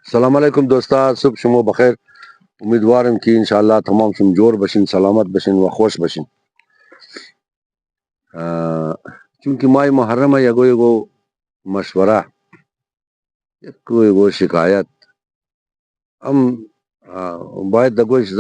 السلام علیکم دوستا، صبح شما بخیر. امیدوارم که انشاءالله تمام شم جور بشین، سلامت بشین و خوش بشین. چونکه ماه محرم یگو مشوره، یگو شکایت هم باید دگوش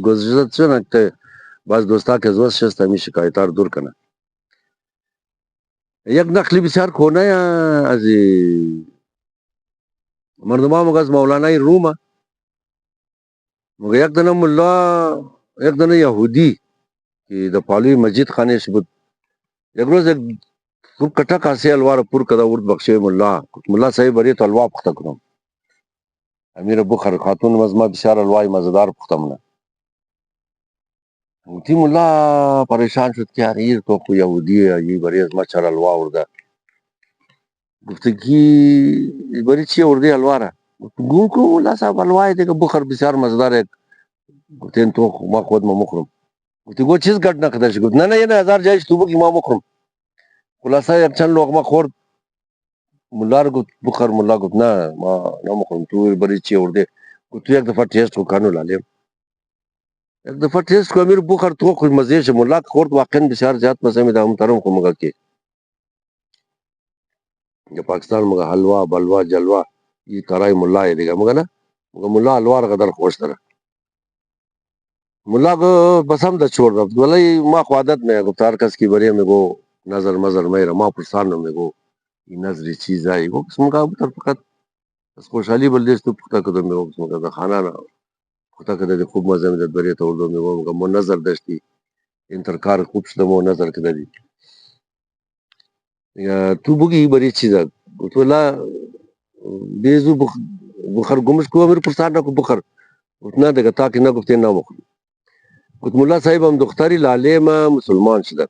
گذشت شد که باز دوستا که زوست شست همی شکایت رو دور کنه. یک نقلی بسیار کنه از مردمان مگز مولانای روما، مگه یک دنه ملا، یک دنه یهودی که در پالوی مسجد خانهش بود، یک روز یک خوب کٹک آسی الوار پور کدا ورد بخشی ملا صاحب بری تو الوا پخته کنم. امیر بخر خاتون مزما بسیار الوای مزدار پختم نه. تی ملا پریشان شد که یار تو خو یهودی ای بری از ما چر الوا ورده. گفت کی بری چی ورده الواره؟ گو کو ملا صاحب الوای دیگه بخر بسیار مزدار ہے. گفتن تو ما خود ما مخرم. گفت گو چیز گٹ نہ کدش. گفت نه یه هزار جایش تو بگی ما مخرم. خلاصه یک چند لقمه خورد. ملا رو گفت بخر. ملا گفت نه ما نمخورم، تو بری چی ورده؟ گفت تو یک دفعه ٹیسٹ کو کانو لالیم. یک دفعه ٹیسٹ کو امیر بخر تو خود مزه شه. ملا خورد واقعا بسیار زیاد مزه می دام ترم کو مگا کی یا پاکستان مگا حلوا بلوا جلوا یہ کرای ملا ہے دیگا مگا نا مگا ملا حلوا قدر خوش تر. ملا کو بسم د چھوڑ رب ولی ما خوادت میں گفتار کس کی بری میں گو نظر مزر میں ما پرسان میں گو یہ نظری چیز آئی گو قسم کا بتر فقط اس خوشحالی بلدیش تو پختہ قدم میں گو قسم کا کھانا نہ پختہ قدر خوب مزه میں بری تو اردو میں گو مگا نظر دشتی انترکار خوب شده مو نظر کدی تو بگی بری چیزا تو لا بیزو بخر گمش کو امیر پرسان کو بخر اتنا دیگه تا که نگفتی نمخ. گفت ملا صاحب هم دختری لاله ما مسلمان شده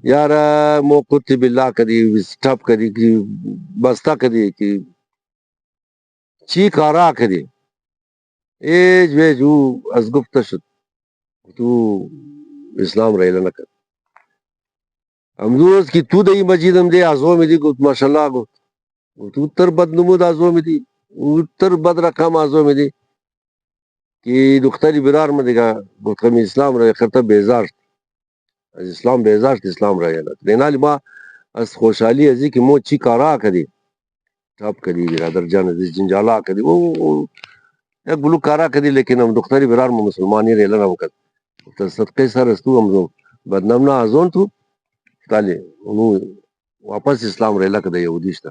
یارا مو قلت بالله کدی سٹاپ کدی کی بستا کدی کی چی کارا کدی ایج ویجو از گفت شد تو اسلام رہے نہ کر امروز کی تو دئی مسجد ہم دے ازو میں دی گفت ماشاءاللہ گفت تو تر بد نمود ازو میں دی تر بد رقم ازو میں دی کہ دختری برار میں دیگا گفت کمی اسلام رہے خرطہ بیزار از اسلام بیزار اسلام رہے نہ دینا لما از خوشحالی ازی کہ مو چی کارا کدی ٹاپ کدی برادر جان از جنجالا کدی وہ ایک بلو کارا کدی لیکن ہم دختری برار میں مسلمانی رہے لنا وقت صدقے سر استو ہم بدنام نہ ازون تو تالی انہوں واپس اسلام رہلا کدی یہودیش تا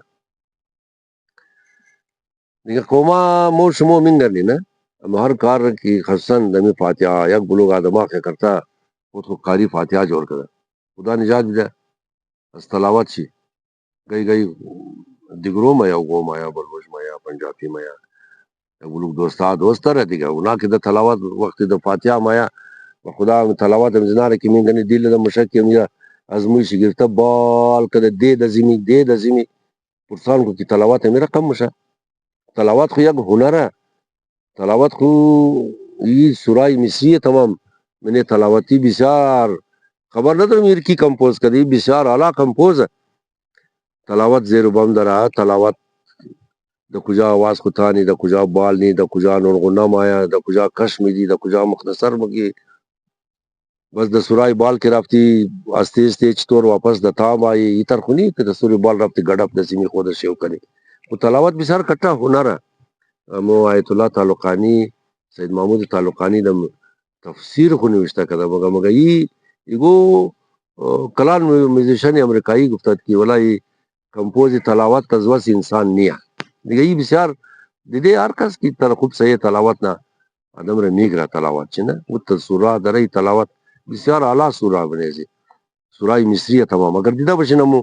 دیکھا قوما مور شمو منگر نا ہر کار کی خصن دمی فاتحہ یک بلوگ آدماغ کے کرتا وہ تو قاری فاتحہ جوڑ کر خدا نجات بھی دے از تلاوت شی گئی گئی دگرو مایا گو مایا بلوچ مایا پنجابی مایا یک بلوگ دوستا رہتی گا اونا کی دا تلاوت وقت دا فاتحہ مایا خدا تلاوت امزنار کی من گنی دیل دا مشکی امجا ازموی شگرتا بال کده دے دا زمی پرسان کو کی تلاوت ہے میرا کم مشا تلاوت خو یک ہنر ہے تلاوت خو یہ سورہ مصری ہے تمام میں نے تلاوتی بسیار خبر نہ تو میر کی کمپوز کری بسیار اعلیٰ کمپوز ہے تلاوت زیر و بم درا تلاوت دا کجا آواز کو تھا نہیں دا کجا بال نہیں دا کجا نرغنم آیا دا کجا کش میں دی دا کجا مختصر مگی بس دا سورہ بال کے رافتی آستے آستے چطور واپس دا تام آئی یہ تر خونی کہ دا سورہ بال رافتی گڑپ دا سیمی خود شیو کنی وہ تلاوت بسیار کٹا ہنر ہے مو آیت اللہ تعلقانی سید محمود تعلقانی دا تفسیر خونی وشتا کدا مگا یہ گو کلان میوزیشن امریکائی گفتاد کی ولا یہ کمپوز تلاوت تزوس انسان نیا دیگه یہ بسیار دیدے ہر کس کی طرح خوب صحیح تلاوت نا آدم رہ نیگ رہا تلاوت چی نا وہ سورہ درہی تلاوت بسیار اعلیٰ سورہ بنے سے سورہ مصری ہے تمام اگر دیدہ بچنا مو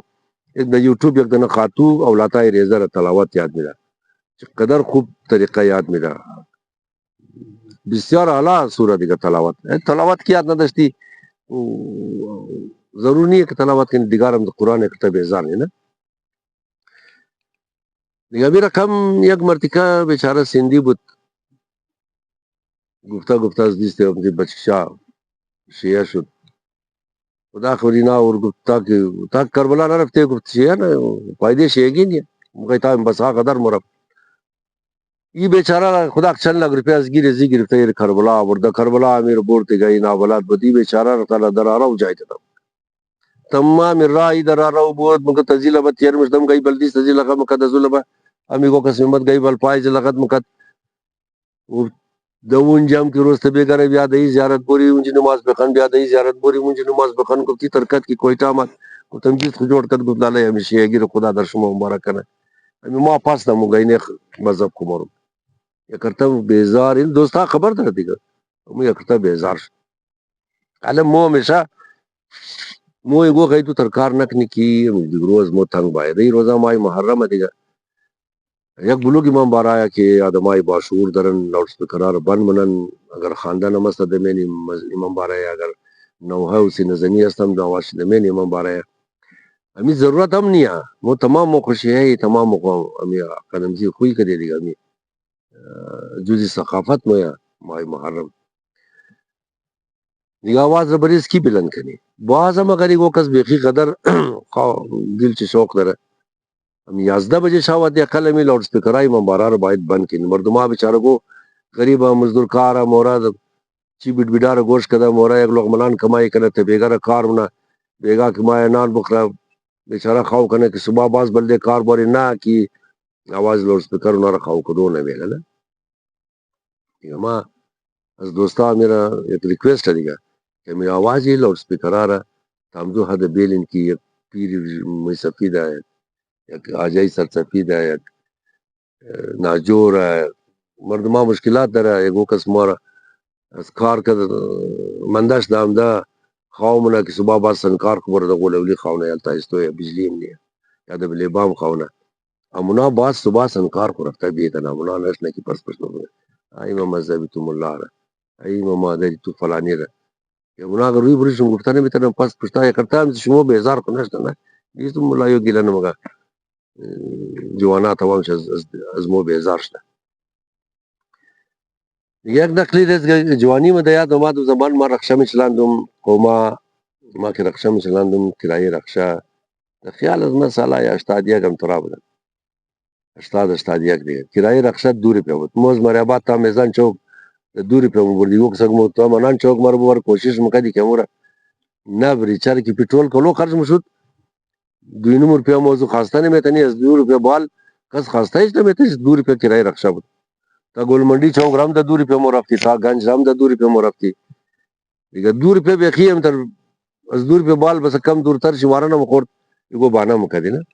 ایک دا یوٹیوب یک دن خاتو اولاتا ریزر تلاوت یاد میرا قدر خوب طریقہ یاد میرا بسیار اعلیٰ سورہ دیگا تلاوت کی یاد نہ دشتی ضرور نہیں ہے کہ تلاوت کے دیگار ہم قرآن اکتا بیزار ہے نا دیگا میرا کم یک مرتکہ بیچارہ سندھی بود گفتہ از دیستے اپنی بچشا شیعہ شد خدا خورینا اور گفتہ کہ تا کربلا نہ رفتے گفت شیعہ نا فائدے شیعہ گی نہیں مگئی تا بسا قدر مرب این بیچاره خدا چند لک روپیه از گیر ازی گرفته ایر کربلا آورده، کربلا امیر برده گئی نابلد بود. این بیچاره را تعالی در آره و جای دادم تمام رای در آره و بود مگه تزیل با تیر مشدم گئی بلدیس تزیل لگا مکد ازول با امیگو قسمت گئی بل پایز لگت مکد د اونجام کی روز تبه گره بیا د زیارت پوری اونج نماز بخن بیا د زیارت پوری اونج نماز بخن کو کی ترکت کی کوئٹہ مت کو تنجید خو جوړ کړ کو لاله همیشه یګر خدا در شما مبارک کنه امی ما پاس د مګینه مذهب کومرو یا کرتا بیزار این دوستا خبر ده دیگه مو یا کرتا بیزار علم مو همیشه مو یگو گئی تو ترکار نک نکی روز مو تنگ بای دی روزا مای محرم دیگه یک بلوک امام بارایا که آدمای باشعور درن لاؤڈ اسپیکرار بند منن اگر خاندان مست دمین امام بارایا اگر نوها اسی نظمی هستم دواش دمین امام بارایا امی ضرورت هم نیا مو تمام مو خوشی ہے تمام مو امی قدمزی خوی کدی دیگا امی جزی ثقافت مو یا مای محرم دیگه آواز بریز کی بلند کنی باز هم اگر ایگو کس بیخی قدر دل چی شوق داره 11 بجے شاوت اقل می لاؤڈ اسپیکر ای مبارار باید بند کین مردما بیچاره کو غریب مزدور کار مورا چی بیٹ بیڈار گوش کدا مورا یک لوگ ملان کمائی کنه ته بیگا کار منا بیگا کمائی نان بخرا بیچاره خاو کنه که صبح باز بلده کار باری نه کی آواز لاؤڈ اسپیکر نہ رکھاو کدو نہ بیگا نا ما از دوستا میرا ایک ریکویسٹ ہے دیگا کہ می آواز یہ لاؤڈ اسپیکر آ رہا تامدو حد بیل ان کی ایک پیر مصفید ہے یک آجائی سرسفید ہے یک ناجور ہے مردما مشکلات در ہے ایک وکس مورا از کار کد مندش دام دا خواو منا که صبح باز سنکار خبر دا گول اولی خواونا یالتا استو یا بجلی هم نیا یا دا بلیبام خواونا امونا باز صبح سنکار خو رفتا بیتنا امونا نشنا کی پس پس نو ای ما مذهبی تو ملا را ای ما مادری تو فلانی را یا امونا اگر روی بریشم گفتانه بیتنا پس پشتا یا کرتا هم شما بیزار کنشتا نا دیستو ملا یو گیلن مگا جوانا تمام از مو بیزار شده یک نقلی رز جوانی ما دیاد اومد و زمان ما رخشا می چلاندم قوما ما که رخشا می چلاندم کرایه رخشا خیال از من سالا یا 80 هم ترا بودن 80 یک دیگه کرایه رخشا 2 روپیه بود موز مریاباد تا میزان چوک 2 روپیه مو بردی وک سگمو تو منان چوک مر بور کوشش مکدی که مورا نه بری چر کی پټرول کلو خرج مشود 2 روپیه موضوع خواستنه میتنی از 2 روپیه بال کس خواستایش نمیتنی 2 روپیه کرایه رخشا بود تا گل منڈی چوک رام دا 2 روپیه مو رفتی تا گنج رام دا 2 روپیه مو رفتی دیگه 2 روپیه بیخی هم تر از 2 روپیه بال بس کم دور تر شمارا مخورد یگو بانا مکدی نه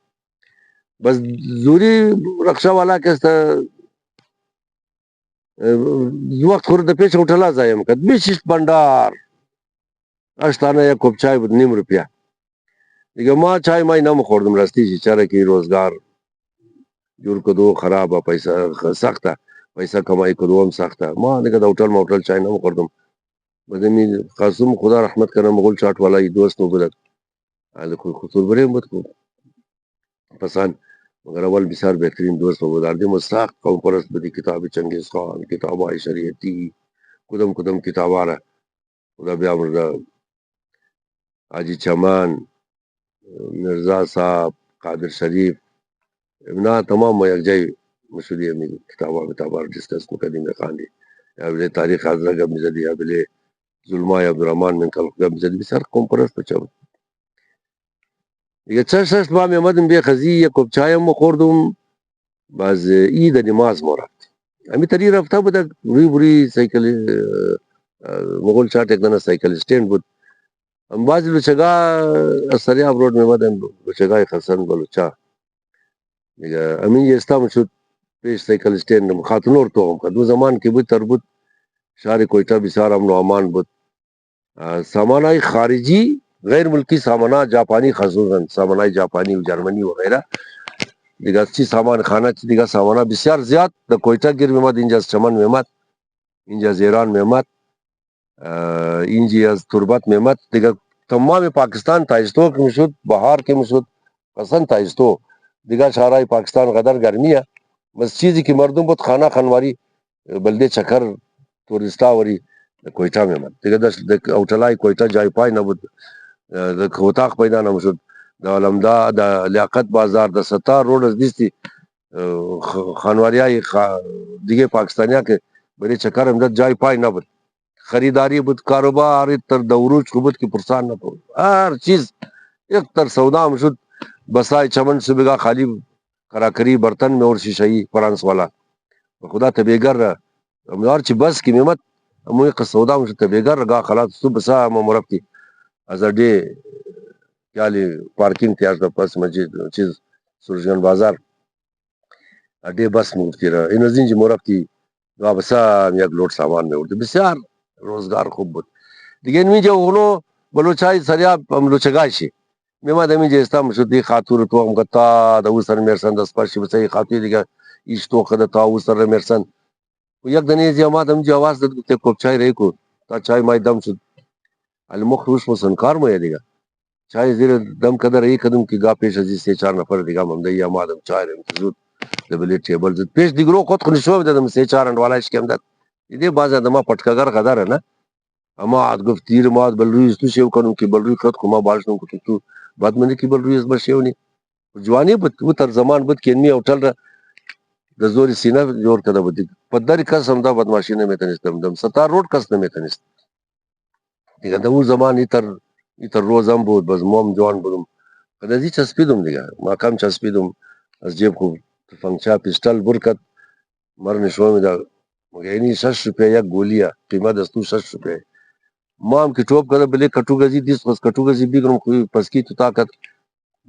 بس زوری رخشا والا کستا وقت خورد پیش اٹھلا زایم کد بیشش بندار اشتانه یک کپ چای بود 2 روپیه دیگه ما چای مای نمخوردم راستی چرا که روزگار جور کدو خرابه پیسه سخته پیسه کمائی کدو هم سخته ما دیگه د هوټل چای نمخوردم بدمی قاسم خدا رحمت کنه مغول چاٹ والا دوست نو بود ال خطور بریم بود کو پسند مگر اول بسیار بهترین دوست بود اردی مستاق قوم پرست بدی کتاب چنگیز خان کتاب های شریعتی کدم کتاباره خدا بیا مردا حاجی چمان مرزا صاحب قادر شریف ابنا تمام ما یک جای مسئولی می کتابا ڈسکس مکدیم خاندی یا بلے تاریخ حاضرہ گم زدی یا بلے ظلمای عبدالرحمن من کل گم زدی بسیار قوم پرست بچه دیگه چشت با میامدم بیا خزی یک کپ چای هم خوردم باز عید نماز مو رفت امی تری رفته بود روی بری سایکل مغول چاٹ یک دانه سایکل اسٹینڈ بود ام باز لچگا سریاب روڈ میامدم لچگای خسن بلوچا دیگه امین یه استام شد پیش سایکل اسٹینڈ خاتونور تو هم که دو زمان که بود تر بود شهر کویتا بسیار امن و امان بود سامانای خارجی غیر ملکی سامانہ جاپانی خصوصاً سامانای جاپانی و جرمنی وغیرہ دیگه چی سامان خانه چی دیگه سامانه بسیار زیاد د کویتا گیر میمد اینجا از چمن میمد اینجا از ایران میمد اینجا از تربت میمد دیگه تمام پاکستان تایستو که میشد بهار که میشد پسند تایستو دیگه شهرهای پاکستان قدر گرمیه بس چیزی که مردم بود خانه خانواری بلده چکر توریستا وری کویتا میمد دیگه د هوټلای کویتا جای پای نبود د کوتاق پیدا نمشد د علمدا د لیاقت بازار د ستار روډ از دیستی خانواریای دیگه پاکستانیا که برای چکر امداد جای پای نبود، خریداری بود، کاروبار تر دوروج بود که پرسان نبود، هر چیز یک تر سودا شد. بسای چمن سے بگا خالی کراکری برتن میں اور شیشئی فرانس والا خدا تبیگر امدار چی بس کی میمت موی سودا مش تبیگر گا خلاص صبح سا مرفتی از ډې کیالی پارکینگ تیار د پس مسجد چیز سرجان بازار ډې بس مفتیرا این از اینجا مرفتی گا بسا یک لوٹ سامان می ورد بسیار روزگار خوب بود دیگه اینجا اونو بلوچای سریاب بلوچگایشی میما دمی جستا مشدی خاطر تو هم گتا د وسر مرسن د سپارشی بسای خاطر دیگه ایش تو خد تا وسر مرسن و یک دنی زما دم جواز د ته کوب چای ری کو تا چای مای دم شد المخ روش مسنکار مو دیگه چای زیر دم قدر ای قدم کی گا پیش ازی سه چار نفر دیگه مم دی ما دم چای رم زود د بلی ټیبل زد پیش دیګرو خود خو نشو دم سه چار اند والا اش کم دد دې باز دما پټکګر غدار نه اما عاد گفت تیر ماد بل روی تو شیو کنم کی بل روی خود کو ما باش نو کو تو بعد من کی بل روی بل شیونی جوانی بت تر زمان بت کینی ہوٹل د زوري سینه جوړ کړه بده په دری قسم دا بدمعشی نه میتنستم دم ستار روډ کس نه میتنست دیگه دو زمان ایتر روزم بود باز موم جوان بودم قدازی چسبیدم دیگه ما کم چسبیدم از جیب کو فنکچا پیستل برکت مرن شو می دا مگه اینی 6 روپے یک گولیه قیمت دستو 6 روپے ما هم کی ټوپ کړه بلې کټو غزي دیس بس کټو غزي بیګرم خو پسکی تو طاقت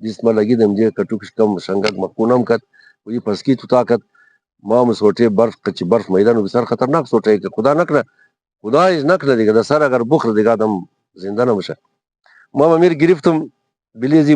دیس ما لګی دم دې کټو کم شنګت مکونم کت وی پسکی تو طاقت ما مسوټه برف کچ برف میدان بسر خطرناک سوټه خدا نکړه خدای نکړه دیگه د سر اگر بخر دیگه دم زنده نمیشه ما امیر گرفتم بلیزی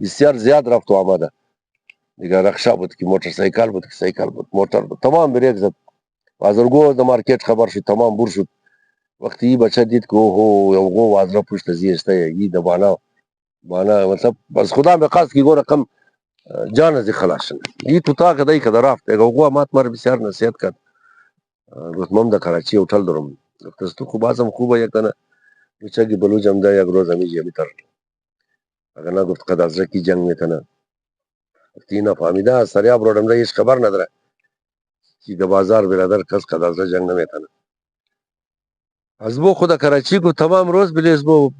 بسیار زیاد رفت و آمده دیگه رخشا بود که موتورسایکل بود که سایکل بود موتور بود تمام بریک زد بازرگو د مارکت خبر شد تمام بور شد وقتی بچه دید که اوه یو وازره پشت زیسته ای د بانا مطلب بس خدا به قصد کی گوره کم جان از خلاص شد ای تو تا کدی کده رفت اوگو مات مر بسیار نصیحت کرد گفتم د کراچی هتل دارم گفت تو خوب ازم خوبه یک دانه بچگی بلوچم ده یک روز همیشه میتر اگر نه گفت قد از کی جنگ میکنه گفتی نه فهمیده سریاب روڈم ده هیچ خبر نداره که د بازار برادر کس قد از جنگ نمیکنه از بو خود کراچی کو تمام روز بلیز بو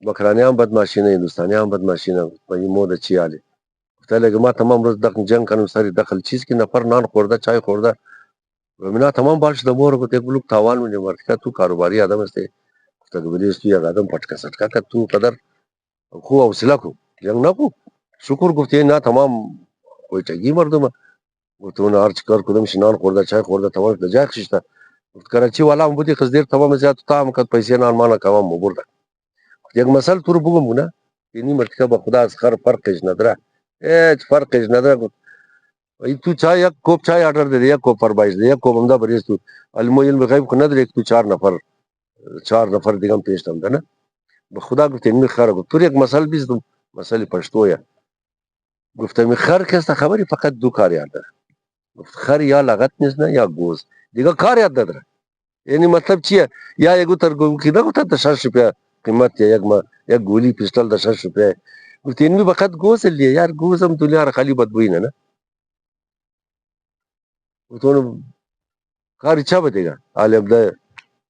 بکرانی هم بدمعشی نه هندوستانی هم بدمعشی نه این مود چی حالی گفته لگه ما تمام روز دقیق جنگ کنم سری دخل چیز که نفر نان خورده چای خورده و منا تمام بالش دمور کو ته بلوک تاوان می مرکه تو کاروباری آدم است گفته بلیز تو یک آدم پټکا سټکا که تو قدر خو حوصله کو جنگ نکو شکر گفتی نه تمام کویتگی مردم گفتم نه هرچی کار کدام شنان خورده چای خورده تمام ده جای خشته گفت کراچی والا هم بودی خزدیر تمام زیاد تا هم کد پیسې نان مانه کمام مبرده یک مسئله تو رو بگم نه اینی مرتکه با خدا از خر فرقش نداره هیچ فرقش نداره گفت تو چای یک کوب چای آرڈر دے یک کوب فرمایش دے یک کوب امدا بریز تو علم غیب کو نداره تو چار نفر دیگه پیشتم ده نه به خدا گفت این خر گفت تو یک مسئله بیزدم مسئله پشتویا گفتم خر کس خبری فقط دو کار یاد داره گفت خر یا لغت نیست نه یا گوز دیگه کار یاد نداره یعنی مطلب چیه یا یگو تر گم کی نگو تا 6 روپیا قیمت یک گولی پیستل د 6 روپیا گفت این فقط گوز لیه یار گوزم دنیا را خالی بدبوئی نه تو کار اچھا بتےگا عالم ده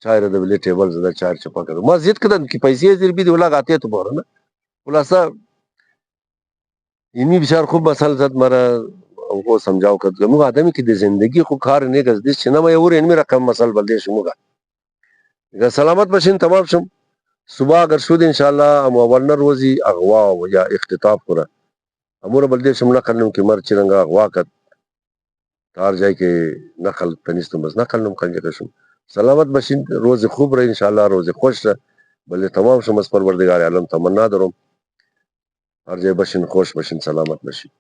چای را د بلی ټیبل زده چای چپا کړ ما زید کدن کی پیسې زیر بي دی ولا غاته تو بور نه خلاصہ اینی بیچار خوب مسئله زد مرا وہ سمجھاو کد گمو آدمی کی د زندگی خو کار نه گز دې شنه مې اور ان می رقم مسئله بلدې شموګه اگر سلامت بشین تمام شم صبح اگر شود انشاءالله ام اولنر روزی اغوا و یا اختطاف کرا امور بلدې شم نقل نم کی مر چرنگا اغوا کد تار جای که نقل تنیستم بس نقل نم کنجه کشم سلامت بشین روز خوب رہے انشاءاللہ روز خوش رہے بلے تمام شم از پروردگار عالم تمنا دارم هر جای بشین خوش بشین سلامت بشین